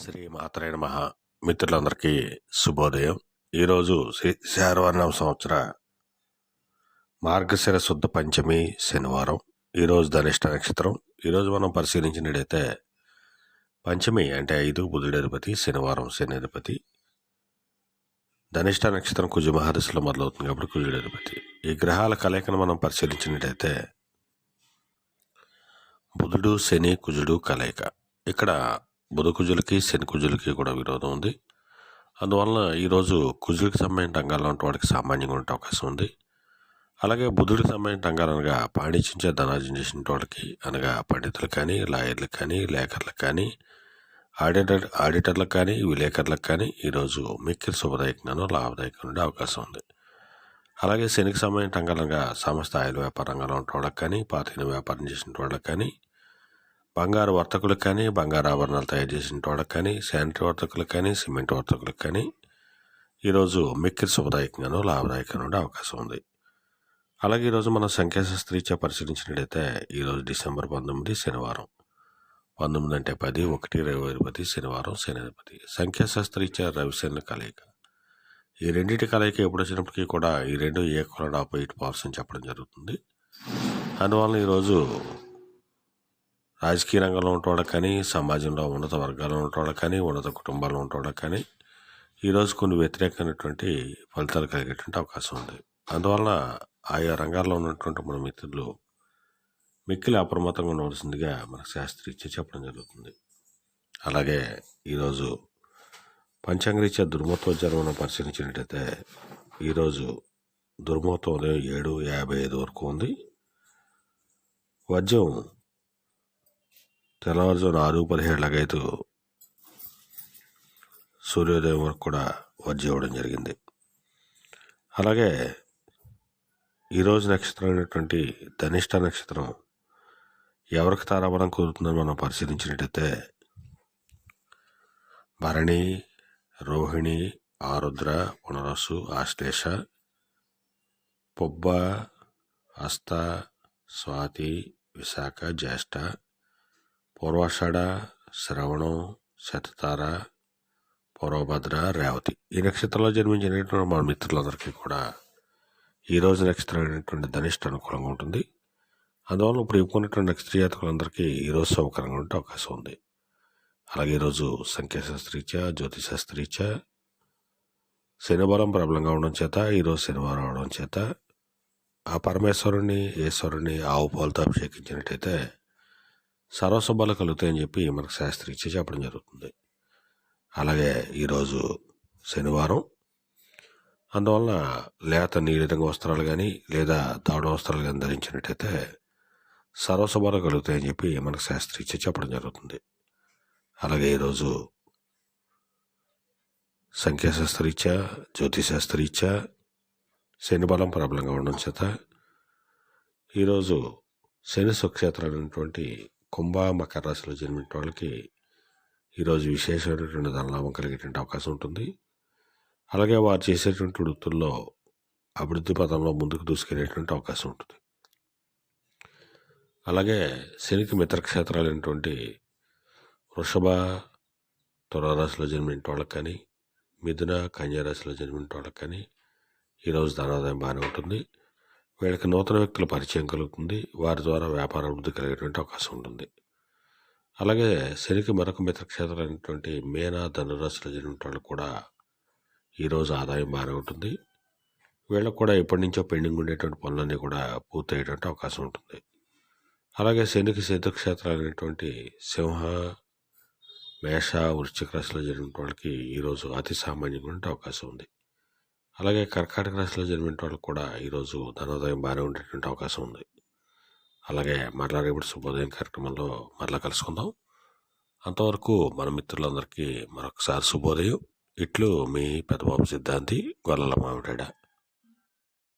శ్రీ మాత్రే నమః. మిత్రులందరికీ శుభోదయం. ఈరోజు శ్రీ శార్వర్ణం సంవత్సర మార్గశిర శుద్ధ పంచమి శనివారం. ఈరోజు ధనిష్ట నక్షత్రం. ఈరోజు మనం పరిశీలించినట్టయితే పంచమి అంటే 5 బుధుడి అధిపతి, శనివారం శని అధిపతి. ధనిష్ట నక్షత్రం కుజ మహర్షిలో మొదలవుతుంది కాబట్టి కుజుడి అధిపతి. ఈ గ్రహాల కలయికను మనం పరిశీలించినట్టయితే బుధుడు శని కుజుడు కలయిక. ఇక్కడ బుధ కుజులకి శని కుజులకి కూడా విరోధం ఉంది. అందువలన ఈరోజు కుజుడికి సంబంధించిన రంగాల్లో ఉంటే వాడికి సామాన్యంగా ఉండే అవకాశం ఉంది. అలాగే బుధుడికి సంబంధించిన రంగాలు అనగా పాండిత్యం ధనార్జన చేసిన వాళ్ళకి అనగా పండితులకు కానీ, లాయర్లకు కానీ, లేఖర్లకు కానీ, ఆడిటర్లకు కానీ, విలేకరులకు కానీ ఈరోజు మిక్కిలి శుభదాయకంగానో లాభదాయకంగా ఉండే అవకాశం ఉంది. అలాగే శనికి సంబంధించిన రంగాలుగా సంస్థ ఆయిల్ వ్యాపార రంగంలో ఉంటే వాళ్ళకి కానీ, పాతిన వ్యాపారం చేసిన వాళ్ళకి కానీ, బంగారు వర్తకులకు కానీ, బంగారు ఆభరణాలు తయారు చేసిన వాళ్ళకి కానీ, శానిటరీ వర్తకులకు కానీ, సిమెంట్ వర్తకులకు కానీ ఈరోజు మిక్కిలి శుభదాయకంగానో లాభదాయకంగా ఉండే అవకాశం ఉంది. అలాగే ఈరోజు మనం సంఖ్యాశాస్త్రీత్యా పరిశీలించినట్లయితే ఈరోజు డిసెంబర్ 19 శనివారం. 19 అంటే 10, 1 రవి అధిపతి, శనివారం శని అధిపతి. సంఖ్యాశాస్త్రీత్యా రవిశని కలయిక. ఈ రెండింటి కలయిక ఎప్పుడు వచ్చినప్పటికీ కూడా ఈ రెండు ఈక్వల్ అండ్ ఆపోజిట్ పవర్స్ అని చెప్పడం జరుగుతుంది. అందువలన ఈరోజు రాజకీయ రంగంలో ఉంటోళ్ళకి కానీ, సమాజంలో ఉన్నత వర్గాల్లో ఉంటోళ్ళకి కానీ, ఉన్నత కుటుంబాల్లో ఉంటోళ్ళకి కానీ ఈరోజు కొన్ని వ్యతిరేకమైనటువంటి ఫలితాలు కలిగేటువంటి అవకాశం ఉంది. అందువలన ఆయా రంగాల్లో ఉన్నటువంటి మన మిత్రులు మిక్కిలి అప్రమత్తంగా ఉండవలసిందిగా మనకు శాస్త్రీత్యా చెప్పడం జరుగుతుంది. అలాగే ఈరోజు పంచాంగరీత్యా దుర్మోత్తోజ్జానం మనం పరిశీలించినట్టయితే ఈరోజు దుర్మోత్తం ఉదయం 7:55 వరకు ఉంది. వర్జం తెల్లవారుజామున 6:17 సూర్యోదయం వరకు కూడా వర్జం ఇవ్వడం జరిగింది. అలాగే ఈరోజు నక్షత్రం అయినటువంటి ధనిష్ట నక్షత్రం ఎవరికి తారాబలం కుదురుతుందని మనం పరిశీలించినట్టయితే భరణి, రోహిణి, ఆరుద్ర, పునరస్సు, ఆశ్లేష, పొబ్బ, హస్త, స్వాతి, విశాఖ, జ్యేష్ఠ, పూర్వాషాఢ, శ్రవణం, శతతార, పూర్వభద్ర, రేవతి. ఈ నక్షత్రంలో జన్మించినటువంటి మన మిత్రులందరికీ కూడా ఈరోజు నక్షత్రం అయినటువంటి ధనిష్ట అనుకూలంగా ఉంటుంది. అందువల్ల ఇప్పుడు చెప్పుకున్నటువంటి నక్షత్ర జాతకులందరికీ ఈరోజు సౌకర్యంగా ఉండే అవకాశం ఉంది. అలాగే ఈరోజు సంఖ్యాశాస్త్రీత్యా జ్యోతిశాస్త్రీత్యా శనివారం ప్రబలంగా ఉండడం చేత ఈరోజు శనివారం అవడం చేత ఆ పరమేశ్వరుని ఈశ్వరుని ఆవు పాలతో అభిషేకించినట్టయితే సర్వశుభాలు కలుగుతాయని చెప్పి మనకు శాస్త్రీత్యా చెప్పడం జరుగుతుంది. అలాగే ఈరోజు శనివారం అందువలన లేత నీలిరంగు వస్త్రాలు కానీ లేదా దాడు వస్త్రాలు కానీ ధరించినట్టయితే సర్వశుభాలు కలుగుతాయని చెప్పి మనకు శాస్త్రీత్యా చెప్పడం జరుగుతుంది. అలాగే ఈరోజు సంఖ్యాశాస్త్రీత్యా జ్యోతిశాస్త్రీత్యా శని బలం ప్రబలంగా ఉండడం చేత ఈరోజు శని సుక్షేత్రాలైనటువంటి కుంభ, మకర రాశిలో జన్మించిన వాళ్ళకి ఈరోజు విశేషమైనటువంటి ధనలాభం కలిగేటువంటి అవకాశం ఉంటుంది. అలాగే వారు చేసేటువంటి వృత్తుల్లో అభివృద్ధి పదంలో ముందుకు దూసుకెళ్ళేటువంటి అవకాశం ఉంటుంది. అలాగే శనికి మిత్రక్షేత్రాలైనటువంటి వృషభ, తులారాశిలో జన్మించిన వాళ్ళకి కానీ, మిథున, కన్యారాశిలో జన్మించిన వాళ్ళకి కానీ ఈరోజు ధనాదాయం బాగానే ఉంటుంది. వీళ్ళకి నూతన వ్యక్తుల పరిచయం కలుగుతుంది. వారి ద్వారా వ్యాపార అభివృద్ధి కలిగేటువంటి అవకాశం ఉంటుంది. అలాగే శనికి మరొక మిత్రక్షేత్రం అయినటువంటి మేన, ధనురాశిలో జన్మించిన వాళ్ళకి కూడా ఈరోజు ఆదాయం బాగానే ఉంటుంది. వీళ్ళకు కూడా ఎప్పటి నుంచో పెండింగ్ ఉండేటువంటి పనులన్నీ కూడా పూర్తయ్యేటువంటి అవకాశం ఉంటుంది. అలాగే శనికి శత్రుక్షేత్రాలైనటువంటి సింహ, మేష, వృశ్చిక రాశిలో జన్మించిన వాళ్ళకి ఈరోజు అతి సామాన్యంగా ఉండే అవకాశం ఉంది. అలాగే కర్కాటక రాశిలో జన్మించిన వాళ్ళకి కూడా ఈరోజు ధనాదాయం బాగానే ఉండేటువంటి అవకాశం ఉంది. అలాగే మరలా రేపటి శుభోదయం కార్యక్రమంలో మరలా కలుసుకుందాం. అంతవరకు మన మిత్రులందరికీ మరొకసారి శుభోదయం. ఇట్లు మీ పెద్దబాబు సిద్ధాంతి, గొల్లల మామిడాడ.